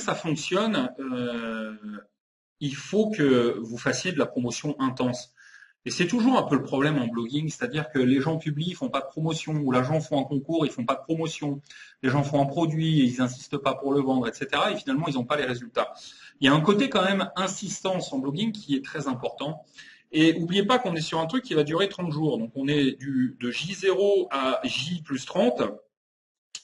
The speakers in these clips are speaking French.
ça fonctionne, il faut que vous fassiez de la promotion intense. Et c'est toujours un peu le problème en blogging, c'est-à-dire que les gens publient, ils font pas de promotion, ou les gens font un concours, ils font pas de promotion, les gens font un produit, et ils insistent pas pour le vendre, etc. Et finalement, ils n'ont pas les résultats. Il y a un côté quand même insistance en blogging qui est très important. Et n'oubliez pas qu'on est sur un truc qui va durer 30 jours. Donc on est de J0 à J plus 30.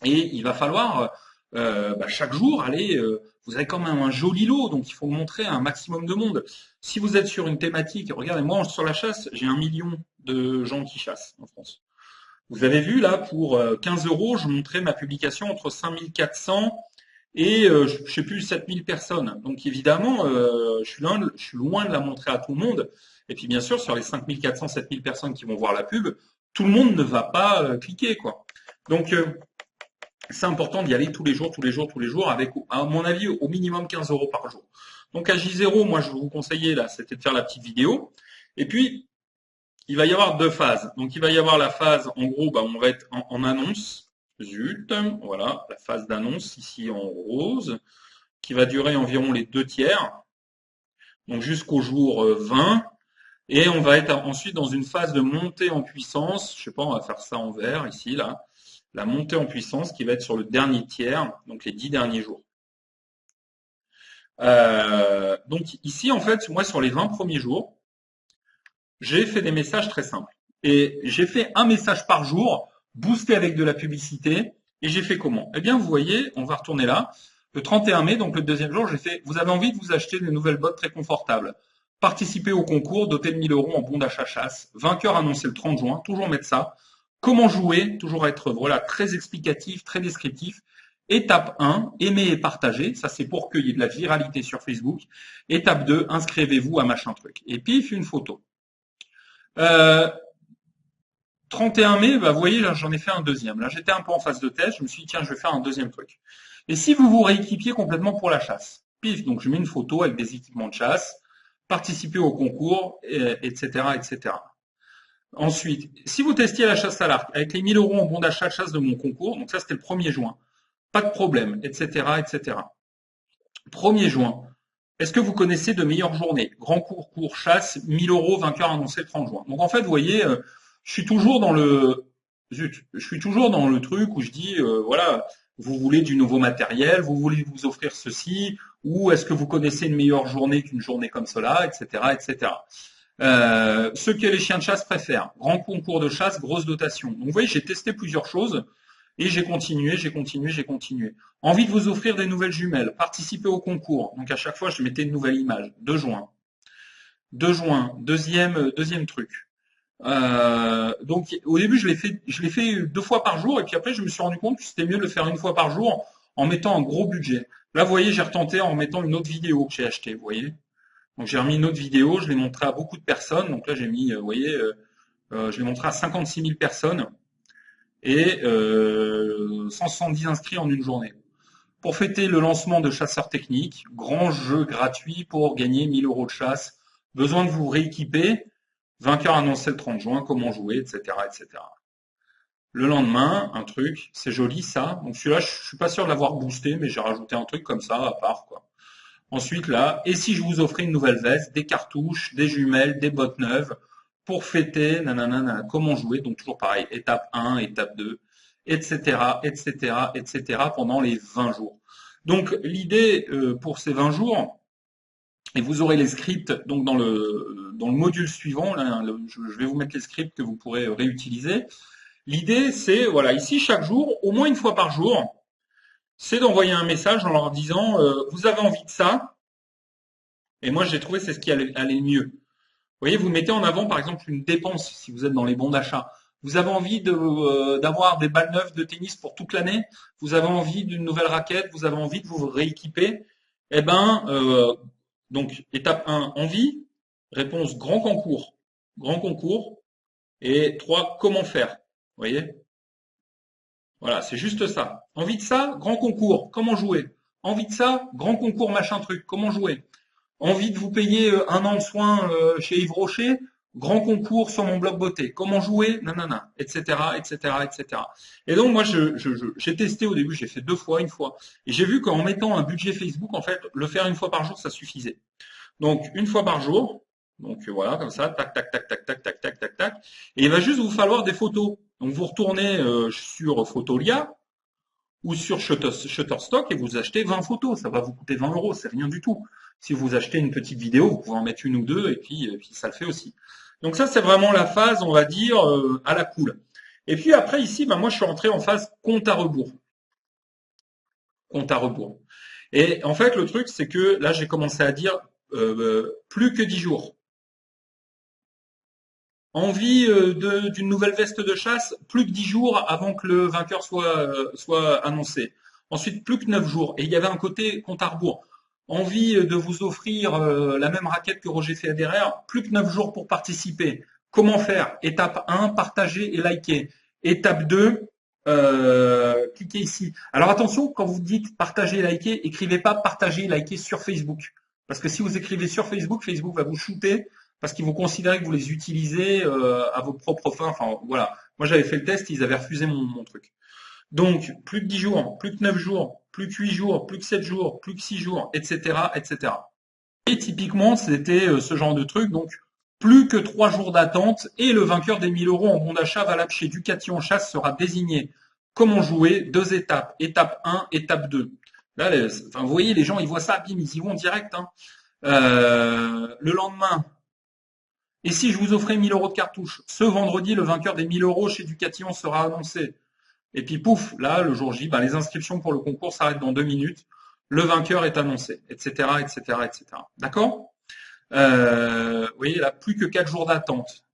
Et il va falloir chaque jour aller. Vous avez quand même un joli lot, donc il faut montrer à un maximum de monde. Si vous êtes sur une thématique, regardez, moi sur la chasse, j'ai 1 million de gens qui chassent en France. Vous avez vu là, pour 15 euros, je montrais ma publication entre 5400 et je sais plus 7000 personnes. Donc évidemment, je suis loin de la montrer à tout le monde. Et puis bien sûr, sur les 5400, 7000 personnes qui vont voir la pub, tout le monde ne va pas cliquer, quoi. Donc c'est important d'y aller tous les jours, tous les jours, tous les jours, avec, à mon avis, au minimum 15 euros par jour. Donc à J0, moi je vous conseillais là, c'était de faire la petite vidéo. Et puis, il va y avoir deux phases. Donc il va y avoir la phase, en gros, on va être en annonce. Zut, voilà, la phase d'annonce ici en rose, qui va durer environ les 2 tiers, donc jusqu'au jour 20. Et on va être ensuite dans une phase de montée en puissance. Je sais pas, on va faire ça en vert ici, là. La montée en puissance qui va être sur le dernier tiers, donc les 10 derniers jours. Donc ici, en fait, moi, sur les 20 premiers jours, j'ai fait des messages très simples. Et j'ai fait un message par jour, boosté avec de la publicité. Et j'ai fait comment? Eh bien, vous voyez, on va retourner là. Le 31 mai, donc le deuxième jour, j'ai fait, vous avez envie de vous acheter des nouvelles bottes très confortables. Participez au concours, doter de 1000 euros en bon d'achat chasse. Vainqueur annoncé le 30 juin, toujours mettre ça. Comment jouer, toujours être voilà très explicatif, très descriptif. Étape 1, aimer et partager. Ça, c'est pour qu'il y ait de la viralité sur Facebook. Étape 2, inscrivez-vous à machin truc. Et pif, une photo. 31 mai, vous voyez, là, j'en ai fait un deuxième. Là, j'étais un peu en phase de test. Je me suis dit, tiens, je vais faire un deuxième truc. Et si vous vous rééquipiez complètement pour la chasse? Pif, donc je mets une photo avec des équipements de chasse, participer au concours, etc., etc. Ensuite, si vous testiez la chasse à l'arc avec les 1000 euros en bon d'achat de chasse de mon concours, donc ça c'était le 1er juin, pas de problème, etc., etc. 1er juin, est-ce que vous connaissez de meilleures journées? Grand concours chasse, 1000 euros, vainqueur annoncé le 30 juin. Donc en fait, vous voyez, je suis toujours dans le truc où je dis, voilà, vous voulez du nouveau matériel, vous voulez vous offrir ceci, ou est-ce que vous connaissez une meilleure journée qu'une journée comme cela, etc., etc. Ce que les chiens de chasse préfèrent. Grand concours de chasse, grosse dotation. Donc vous voyez, j'ai testé plusieurs choses et j'ai continué, j'ai continué, j'ai continué. Envie de vous offrir des nouvelles jumelles. Participer au concours. Donc à chaque fois, je mettais une nouvelle image. 2 juin. 2 juin. Deuxième truc. Donc au début, je l'ai fait 2 fois par jour et puis après, je me suis rendu compte que c'était mieux de le faire une fois par jour en mettant un gros budget. Là, vous voyez, j'ai retenté en mettant une autre vidéo que j'ai achetée, vous voyez. Donc j'ai remis une autre vidéo, je l'ai montré à beaucoup de personnes. Donc là j'ai mis, vous voyez, je l'ai montré à 56 000 personnes et 170 inscrits en une journée. Pour fêter le lancement de Chasseurs Techniques, grand jeu gratuit pour gagner 1000 euros de chasse. Besoin de vous rééquiper. Vainqueur annoncé le 30 juin, comment jouer, etc., etc. Le lendemain, un truc, c'est joli ça. Donc celui-là, je suis pas sûr de l'avoir boosté, mais j'ai rajouté un truc comme ça à part, quoi. Ensuite, là, et si je vous offrais une nouvelle veste, des cartouches, des jumelles, des bottes neuves, pour fêter, nanana, comment jouer, donc toujours pareil, étape 1, étape 2, etc., etc., etc., pendant les 20 jours. Donc, l'idée pour ces 20 jours, et vous aurez les scripts donc dans le module suivant, là, je vais vous mettre les scripts que vous pourrez réutiliser. L'idée, c'est, voilà, ici, chaque jour, au moins une fois par jour, c'est d'envoyer un message en leur disant vous avez envie de ça, et moi j'ai trouvé c'est ce qui allait le mieux. Vous voyez, vous mettez en avant par exemple une dépense si vous êtes dans les bons d'achat. Vous avez envie d'avoir des balles neuves de tennis pour toute l'année, vous avez envie d'une nouvelle raquette, vous avez envie de vous rééquiper, eh ben donc étape 1, envie, réponse grand concours, et 3, comment faire. Vous voyez? Voilà, c'est juste ça. Envie de ça, grand concours, comment jouer? Envie de ça, grand concours machin truc, comment jouer? Envie de vous payer un an de soins chez Yves Rocher grand concours sur mon blog beauté, comment jouer, nanana, etc., etc., etc. Et donc moi j'ai testé au début, j'ai fait 2 fois, une fois, et j'ai vu qu'en mettant un budget Facebook, en fait, le faire une fois par jour, ça suffisait. Donc une fois par jour, donc voilà, comme ça, tac, tac, tac, tac, tac, tac, tac, tac, tac, et il va juste vous falloir des photos. Donc vous retournez sur Photolia ou sur Shutterstock et vous achetez 20 photos, ça va vous coûter 20 euros, c'est rien du tout. Si vous achetez une petite vidéo, vous pouvez en mettre une ou deux et puis ça le fait aussi. Donc ça, c'est vraiment la phase, on va dire, à la cool. Et puis après, ici, ben moi, je suis rentré en phase compte à rebours. Compte à rebours. Et en fait, le truc, c'est que là, j'ai commencé à dire plus que 10 jours. Envie d'une nouvelle veste de chasse, plus que 10 jours avant que le vainqueur soit annoncé. Ensuite, plus que 9 jours. Et il y avait un côté compte à rebours. Envie de vous offrir la même raquette que Roger Federer, plus que 9 jours pour participer. Comment faire? Étape 1, partager et liker. Étape 2, cliquez ici. Alors attention, quand vous dites partager et liker, écrivez pas partager et liker sur Facebook. Parce que si vous écrivez sur Facebook, Facebook va vous shooter parce qu'ils vont considérer que vous les utilisez à vos propres fins. Enfin, voilà. Moi, j'avais fait le test, ils avaient refusé mon truc. Donc, plus que 10 jours, plus que 9 jours, plus que 8 jours, plus que 7 jours, plus que 6 jours, etc., etc. Et typiquement, c'était ce genre de truc. Donc, plus que 3 jours d'attente et le vainqueur des 1000 euros en bon d'achat valable chez Ducati en chasse sera désigné. Comment jouer? 2 étapes. Étape 1, étape 2. Là, enfin, vous voyez, les gens, ils voient ça, bim, ils y vont direct. Hein. Le lendemain, et si je vous offrais 1000 euros de cartouche? Ce vendredi, le vainqueur des 1000 euros chez Ducatillon sera annoncé. Et puis pouf, là, le jour J, ben, les inscriptions pour le concours s'arrêtent dans 2 minutes. Le vainqueur est annoncé, etc., etc., etc. D'accord? Vous voyez, là, plus que 4 jours d'attente,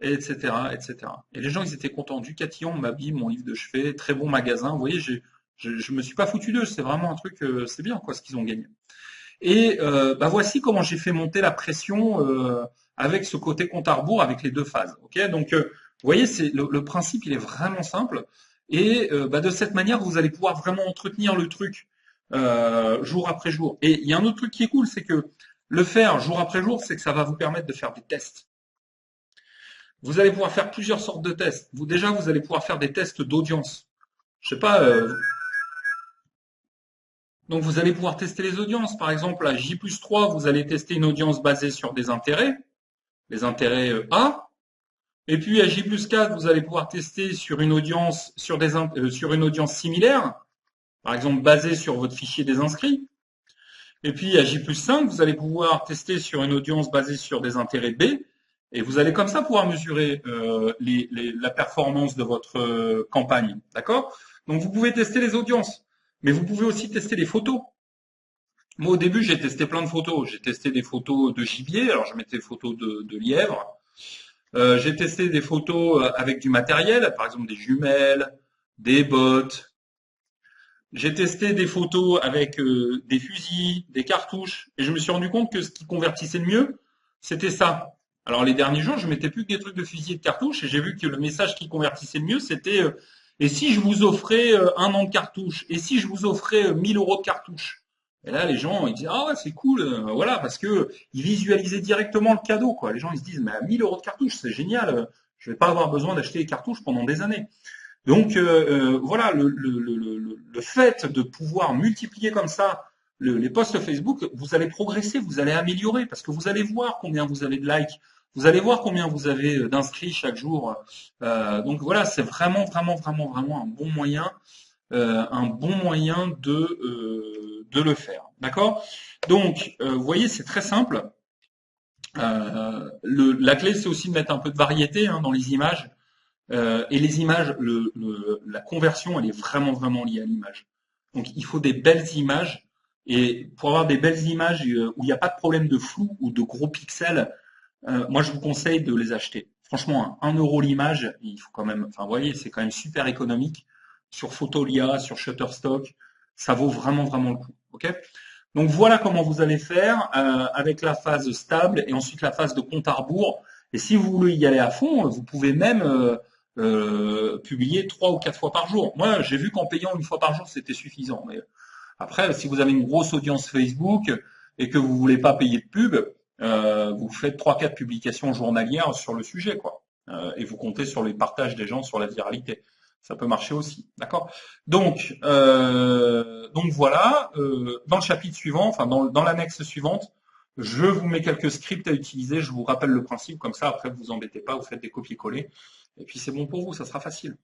etc., etc. Et les gens, ils étaient contents. Ducatillon m'habille, mon livre de chevet, très bon magasin. Vous voyez, je me suis pas foutu d'eux. C'est vraiment un truc, c'est bien, quoi, ce qu'ils ont gagné. Et bah voici comment j'ai fait monter la pression avec ce côté compte à rebours, avec les 2 phases. Ok, donc vous voyez, c'est le principe, il est vraiment simple. Et bah, de cette manière, vous allez pouvoir vraiment entretenir le truc jour après jour. Et il y a un autre truc qui est cool, c'est que le faire jour après jour, c'est que ça va vous permettre de faire des tests. Vous allez pouvoir faire plusieurs sortes de tests. Déjà, vous allez pouvoir faire des tests d'audience. Je sais pas. Donc vous allez pouvoir tester les audiences. Par exemple, à J+3, vous allez tester une audience basée sur des intérêts, les intérêts A. Et puis à J+4, vous allez pouvoir tester sur une audience sur une audience similaire, par exemple basée sur votre fichier des inscrits. Et puis à J+5, vous allez pouvoir tester sur une audience basée sur des intérêts B. Et vous allez comme ça pouvoir mesurer la performance de votre campagne. D'accord? Donc vous pouvez tester les audiences, mais vous pouvez aussi tester les photos. Moi, au début, j'ai testé plein de photos. J'ai testé des photos de gibier, alors je mettais des photos de lièvres. J'ai testé des photos avec du matériel, par exemple des jumelles, des bottes. J'ai testé des photos avec des fusils, des cartouches, et je me suis rendu compte que ce qui convertissait le mieux, c'était ça. Alors les derniers jours, je mettais plus que des trucs de fusils et de cartouches, et j'ai vu que le message qui convertissait le mieux, c'était et si je vous offrais 1 an de cartouches, et si je vous offrais 1000 euros de cartouches. Et là, les gens, ils disent ah ouais, c'est cool, voilà, parce que ils visualisaient directement le cadeau, quoi. Les gens, ils se disent mais à 1000 euros de cartouches, c'est génial, je vais pas avoir besoin d'acheter des cartouches pendant des années. Donc voilà, le fait de pouvoir multiplier comme ça les posts Facebook, vous allez progresser, vous allez améliorer, parce que vous allez voir combien vous avez de likes, vous allez voir combien vous avez d'inscrits chaque jour. Donc voilà, c'est vraiment, vraiment, vraiment, vraiment un bon moyen de le faire. D'accord? Donc, vous voyez, c'est très simple. La clé, c'est aussi de mettre un peu de variété dans les images. Et les images, la conversion, elle est vraiment, vraiment liée à l'image. Donc, il faut des belles images. Et pour avoir des belles images où il n'y a pas de problème de flou ou de gros pixels, moi, je vous conseille de les acheter. Franchement, 1 euro l'image, il faut quand même, enfin, vous voyez, c'est quand même super économique. Sur Photolia, sur Shutterstock, ça vaut vraiment, vraiment le coup. Ok? Donc, voilà comment vous allez faire avec la phase stable et ensuite la phase de compte à rebours. Et si vous voulez y aller à fond, vous pouvez même publier 3 ou 4 fois par jour. Moi, j'ai vu qu'en payant 1 fois par jour, c'était suffisant. Mais après, si vous avez une grosse audience Facebook et que vous voulez pas payer de pub, Vous faites 3-4 publications journalières sur le sujet, quoi. Et vous comptez sur les partages des gens sur la viralité. Ça peut marcher aussi, d'accord? Donc voilà. Dans le chapitre suivant, enfin dans l'annexe suivante, je vous mets quelques scripts à utiliser. Je vous rappelle le principe, comme ça après vous embêtez pas, vous faites des copier-coller, et puis c'est bon pour vous, ça sera facile.